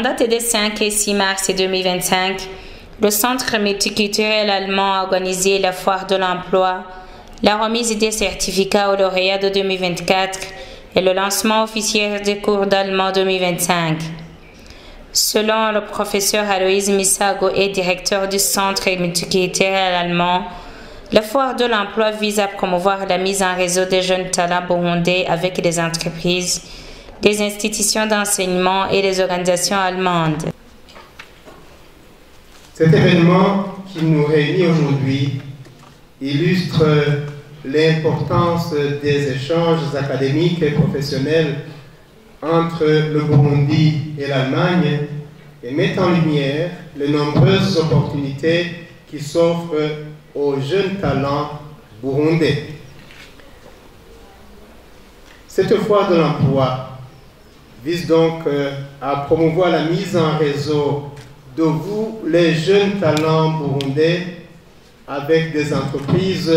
En date des 5 et 6 mars 2025, le Centre multiculturel allemand a organisé la foire de l'emploi, la remise des certificats aux lauréats de 2024 et le lancement officiel des cours d'allemand 2025. Selon le professeur Aloïse Misago et directeur du Centre multiculturel allemand, la foire de l'emploi vise à promouvoir la mise en réseau des jeunes talents burundais avec des entreprises, des institutions d'enseignement et des organisations allemandes. Cet événement qui nous réunit aujourd'hui illustre l'importance des échanges académiques et professionnels entre le Burundi et l'Allemagne et met en lumière les nombreuses opportunités qui s'offrent aux jeunes talents burundais. Cette foire de l'emploi vise donc à promouvoir la mise en réseau de vous, les jeunes talents burundais, avec des entreprises,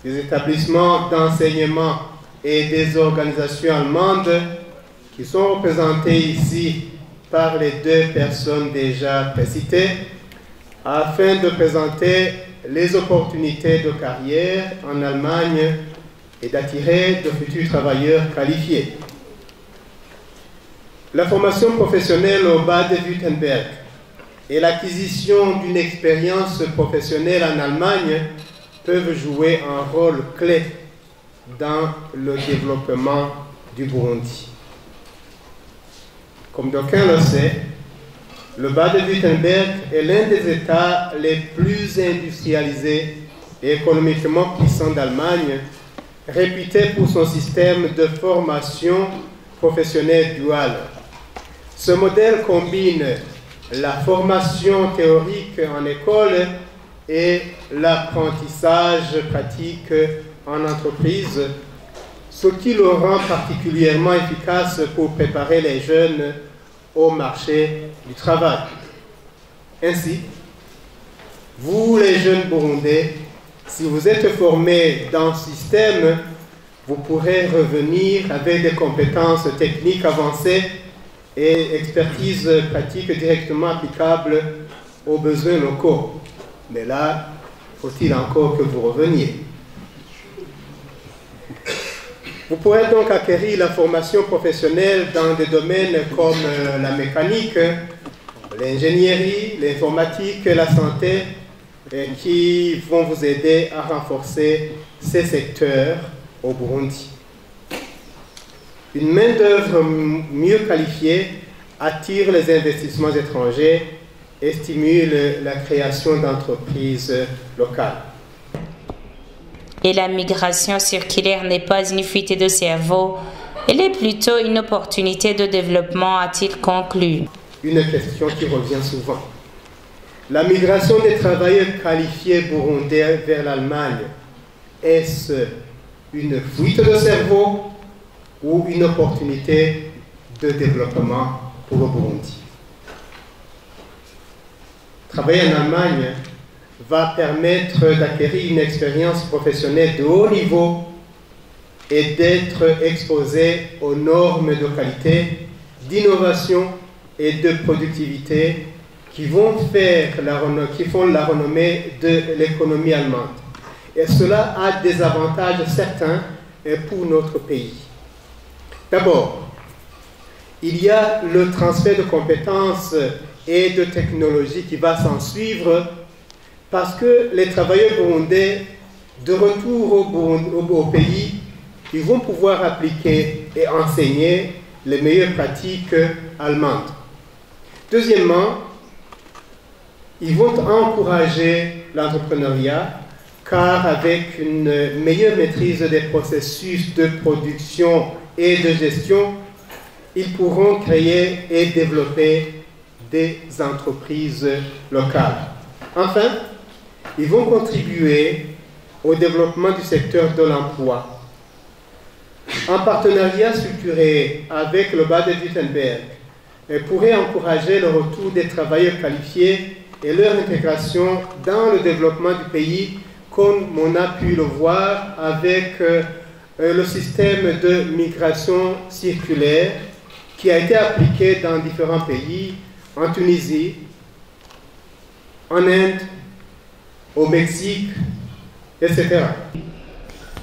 des établissements d'enseignement et des organisations allemandes qui sont représentés ici par les deux personnes déjà précitées, afin de présenter les opportunités de carrière en Allemagne et d'attirer de futurs travailleurs qualifiés. La formation professionnelle au Bade-Württemberg et l'acquisition d'une expérience professionnelle en Allemagne peuvent jouer un rôle clé dans le développement du Burundi. Comme d'aucuns le savent, le Bade-Württemberg est l'un des États les plus industrialisés et économiquement puissants d'Allemagne, réputé pour son système de formation professionnelle duale. Ce modèle combine la formation théorique en école et l'apprentissage pratique en entreprise, ce qui le rend particulièrement efficace pour préparer les jeunes au marché du travail. Ainsi, vous les jeunes Burundais, si vous êtes formés dans ce système, vous pourrez revenir avec des compétences techniques avancées et expertise pratique directement applicable aux besoins locaux. Mais là, faut-il encore que vous reveniez. Vous pourrez donc acquérir la formation professionnelle dans des domaines comme la mécanique, l'ingénierie, l'informatique, la santé, qui vont vous aider à renforcer ces secteurs au Burundi. Une main-d'œuvre mieux qualifiée attire les investissements étrangers et stimule la création d'entreprises locales. Et la migration circulaire n'est pas une fuite de cerveau, elle est plutôt une opportunité de développement, a-t-il conclu. Une question qui revient souvent. La migration des travailleurs qualifiés burundais vers l'Allemagne, est-ce une fuite de cerveau ou une opportunité de développement pour le Burundi? Travailler en Allemagne va permettre d'acquérir une expérience professionnelle de haut niveau et d'être exposé aux normes de qualité, d'innovation et de productivité qui font la renommée de l'économie allemande. Et cela a des avantages certains pour notre pays. D'abord, il y a le transfert de compétences et de technologies qui va s'en suivre parce que les travailleurs burundais, de retour au pays, ils vont pouvoir appliquer et enseigner les meilleures pratiques allemandes. Deuxièmement, ils vont encourager l'entrepreneuriat car avec une meilleure maîtrise des processus de production et de gestion, ils pourront créer et développer des entreprises locales. Enfin, ils vont contribuer au développement du secteur de l'emploi. Un partenariat structuré avec le Bade-Württemberg pourrait encourager le retour des travailleurs qualifiés et leur intégration dans le développement du pays, comme on a pu le voir avec le système de migration circulaire qui a été appliqué dans différents pays, en Tunisie, en Inde, au Mexique, etc.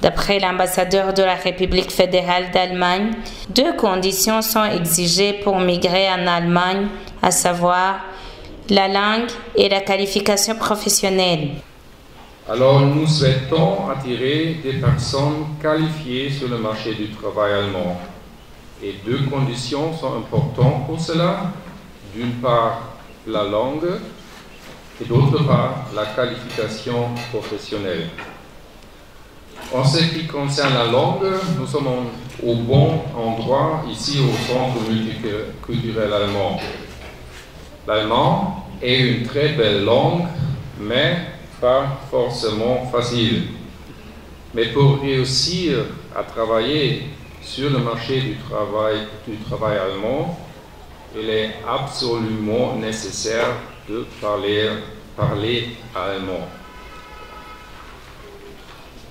D'après l'ambassadeur de la République fédérale d'Allemagne, 2 conditions sont exigées pour migrer en Allemagne, à savoir la langue et la qualification professionnelle. Alors nous souhaitons attirer des personnes qualifiées sur le marché du travail allemand. Et 2 conditions sont importantes pour cela. D'une part, la langue et d'autre part, la qualification professionnelle. En ce qui concerne la langue, nous sommes au bon endroit ici au Centre multiculturel allemand. L'allemand est une très belle langue, mais pas forcément facile. Mais pour réussir à travailler sur le marché du travail allemand, il est absolument nécessaire de parler allemand.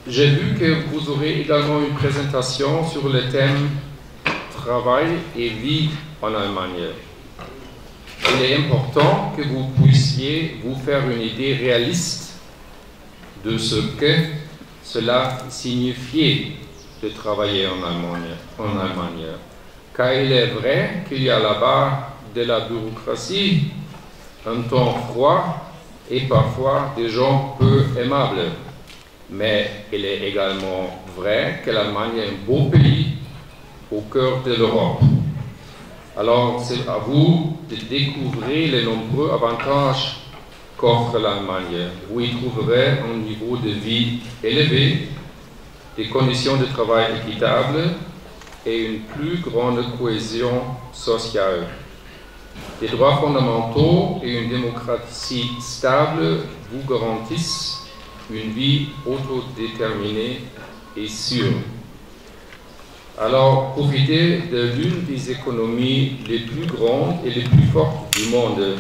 J'ai vu que vous aurez également une présentation sur le thème travail et vie en Allemagne. Il est important que vous puissiez vous faire une idée réaliste de ce que cela signifiait de travailler en Allemagne. Car il est vrai qu'il y a là-bas de la bureaucratie, un temps froid et parfois des gens peu aimables. Mais il est également vrai que l'Allemagne est un beau pays au cœur de l'Europe. Alors c'est à vous de découvrir les nombreux avantages qu'offre l'Allemagne. Vous y trouverez un niveau de vie élevé, des conditions de travail équitables et une plus grande cohésion sociale. Des droits fondamentaux et une démocratie stable vous garantissent une vie autodéterminée et sûre. Alors, profitez de l'une des économies les plus grandes et les plus fortes du monde,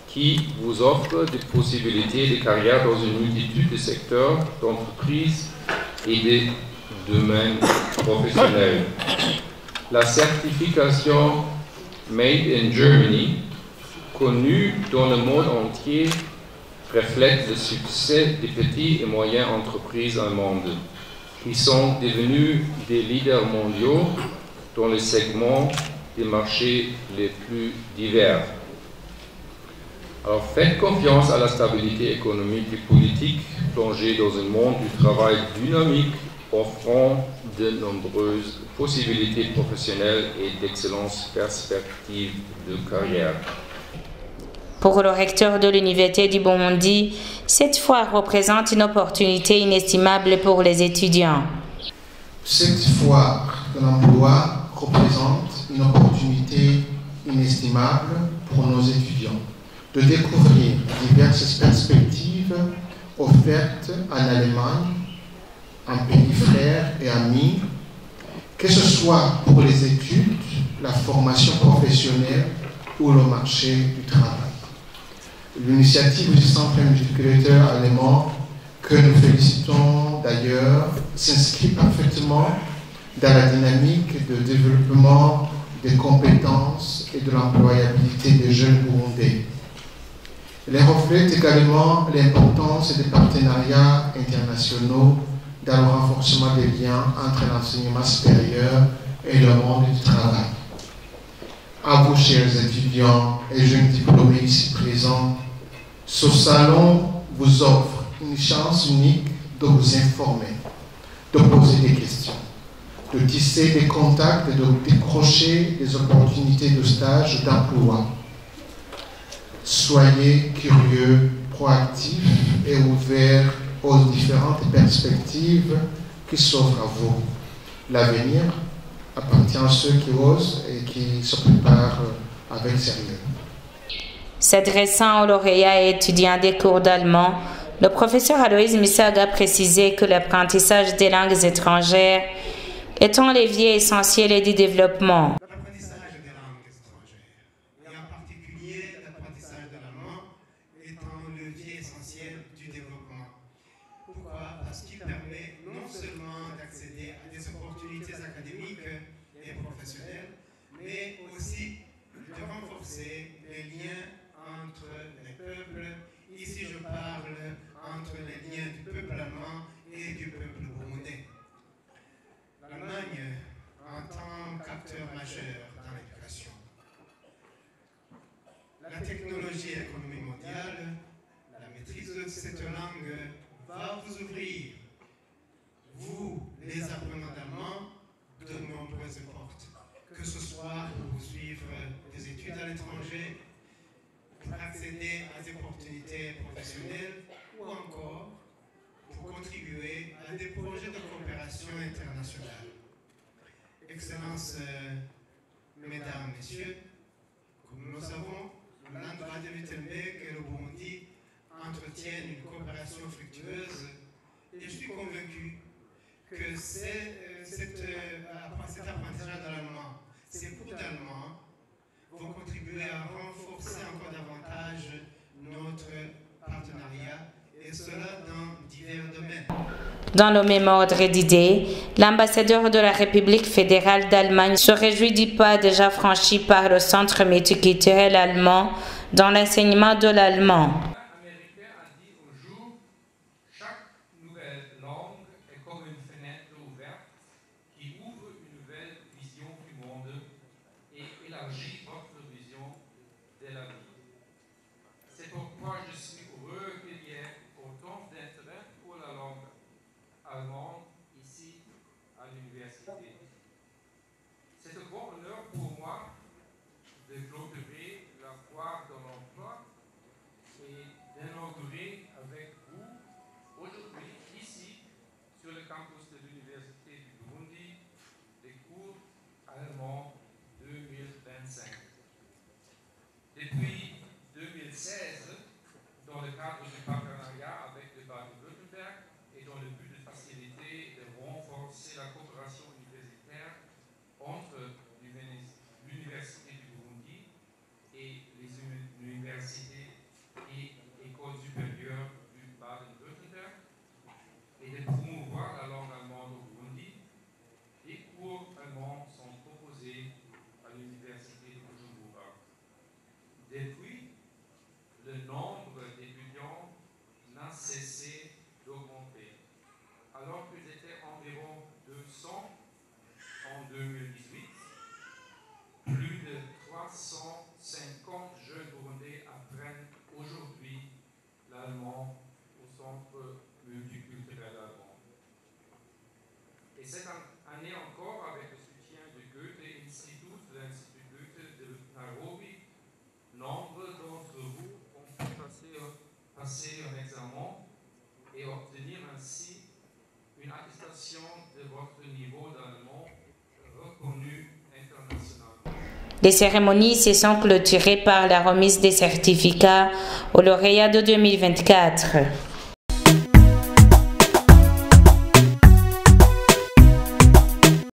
qui vous offre des possibilités de carrière dans une multitude de secteurs, d'entreprises et de domaines professionnels. La certification Made in Germany, connue dans le monde entier, reflète le succès des petites et moyennes entreprises allemandes, qui sont devenues des leaders mondiaux dans les segments des marchés les plus divers. Alors faites confiance à la stabilité économique et politique plongée dans un monde du travail dynamique offrant de nombreuses possibilités professionnelles et d'excellentes perspectives de carrière. Pour le recteur de l'Université du Burundi, cette foire représente une opportunité inestimable pour les étudiants. Cette foire de l'emploi représente une opportunité inestimable pour nos étudiants de découvrir diverses perspectives offertes en Allemagne, un pays frère et ami, que ce soit pour les études, la formation professionnelle ou le marché du travail. L'initiative du Centre multiculturel allemand, que nous félicitons d'ailleurs, s'inscrit parfaitement dans la dynamique de développement des compétences et de l'employabilité des jeunes burundais. Elle reflète également l'importance des partenariats internationaux dans le renforcement des liens entre l'enseignement supérieur et le monde du travail. À vous, chers étudiants et jeunes diplômés ici présents, ce salon vous offre une chance unique de vous informer, de poser des questions, de tisser des contacts et de décrocher des opportunités de stage ou d'emploi. Soyez curieux, proactifs et ouverts aux différentes perspectives qui s'offrent à vous. L'avenir appartient à ceux qui osent et qui se préparent avec sérieux. S'adressant aux lauréats et étudiants des cours d'allemand, le professeur Aloïse Misaga a précisé que l'apprentissage des langues étrangères est un levier essentiel du développement. L'apprentissage des langues étrangères, et en particulier l'apprentissage de l'allemand, est un levier essentiel du développement. Pourquoi? Parce qu'il permet non seulement d'accéder à des opportunités académiques et professionnelles, mais aussi de renforcer les liens entre les peuples. Ici, je parle entre les liens du peuple allemand et du peuple burundais. L'Allemagne, en tant qu'acteur majeur dans l'éducation, la technologie et l'économie mondiale, la maîtrise de cette langue va vous ouvrir, vous, les apprenants d'allemand, de nombreuses portes, que ce soit pour suivre des études à l'étranger, pour accéder à des opportunités professionnelles ou encore pour contribuer à des projets de coopération internationale. Excellences, Mesdames, Messieurs, comme nous le savons, le Land Baden-Württemberg et le Burundi entretiennent une coopération fructueuse et je suis convaincu que cet apprentissage de l'allemand, ces cours d'allemand vont contribuer à renforcer encore davantage notre partenariat, et cela dans divers domaines. Dans le même ordre d'idées, l'ambassadeur de la République fédérale d'Allemagne se réjouit du pas déjà franchi par le Centre multiculturel allemand dans l'enseignement de l'allemand. C'est pourquoi je suis heureux qu'il y ait autant d'intérêt pour la langue allemande ici à l'université. C'est un grand honneur pour moi de clôturer la foire de l'emploi et d'inaugurer avec vous aujourd'hui ici sur le campus de l'Université du Burundi les cours allemands 2025. Depuis 2016, dans le cadre du partenariat avec le Baden-Württemberg et dans le but de faciliter et de renforcer la coopération universitaire entre l'Université du Burundi et les universités et écoles supérieures du Baden-Württemberg et de promouvoir la langue allemande au Burundi, des cours allemands sont proposés à l'Université de Bujumbura. Depuis, le nombre d'étudiants n'a cessé d'augmenter. Alors qu'ils étaient environ 200 en 2018, plus de 350 jeunes burundais apprennent aujourd'hui l'allemand au Centre multiculturel allemand. Et cette année encore, avec le soutien du Goethe-Institut, de l'Institut Goethe de Nairobi, nombre d'entre vous ont pu passer un examen et obtenir ainsi une attestation de votre niveau d'allemand reconnu internationalement. Les cérémonies se sont clôturées par la remise des certificats aux lauréats de 2024.